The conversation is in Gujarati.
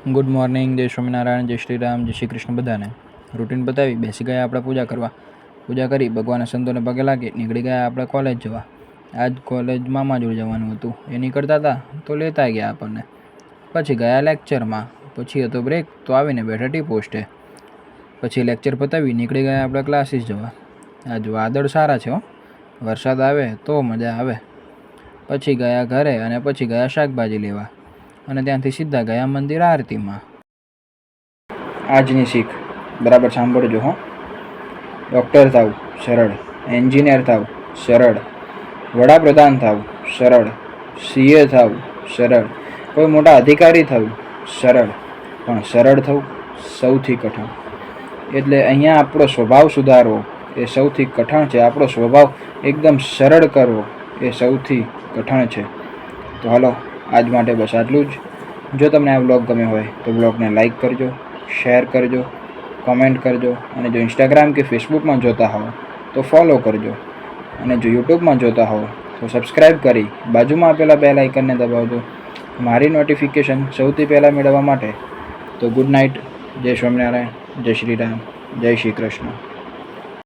ગુડ મોર્નિંગ, જય સ્વામિનારાયણ, જય શ્રી રામ, જય શ્રી કૃષ્ણ બધાને. રૂટીન બતાવી બેસી ગયા આપણે પૂજા કરવા. પૂજા કરી ભગવાનના સંતોને પગે લાગી નીકળી ગયા આપણે કોલેજ જવા. આજ કોલેજ મામા જોડે જવાનું હતું, એ નીકળતા હતા તો લેતા ગયા આપણને. પછી ગયા લેક્ચરમાં, પછી હતો બ્રેક તો આવીને બેઠા ટી પોસ્ટે. પછી લેક્ચર પતાવી નીકળી ગયા આપણે ક્લાસીસ જવા. આજ વાદળ સારા છે હો, વરસાદ આવે તો મજા આવે. પછી ગયા ઘરે અને પછી ગયા શાકભાજી લેવા અને ત્યાંથી સીધા ગયા મંદિર આરતીમાં. આજની શીખ બરાબર સાંભળજો હો. ડૉક્ટર થાવ સરળ, એન્જિનિયર થાવ સરળ, વડાપ્રધાન થાવ સરળ, સીએ થાવ સરળ, કોઈ મોટા અધિકારી થવું સરળ, પણ સરળ થવું સૌથી કઠણ. એટલે અહીંયા આપણો સ્વભાવ સુધારવો એ સૌથી કઠણ છે. આપણો સ્વભાવ એકદમ સરળ કરવો એ સૌથી કઠણ છે. તો હાલો, આજ માટે બસ આટલું જ. જો તમને આ બ્લોગ ગમે હોય તો બ્લોગને લાઈક કરજો, શેર કરજો, કમેન્ટ કરજો, અને જો ઇન્સ્ટાગ્રામ કે ફેસબુકમાં જોતા હોવ તો ફોલો કરજો, અને જો યુટ્યુબમાં જોતા હોવ તો સબસ્ક્રાઈબ કરી બાજુમાં આપેલા બેલ આઇકનને દબાવજો મારી નોટિફિકેશન સૌથી પહેલાં મેળવવા માટે. તો ગુડ નાઇટ, જય સ્વામિનારાયણ, જય શ્રી રામ, જય શ્રી કૃષ્ણ.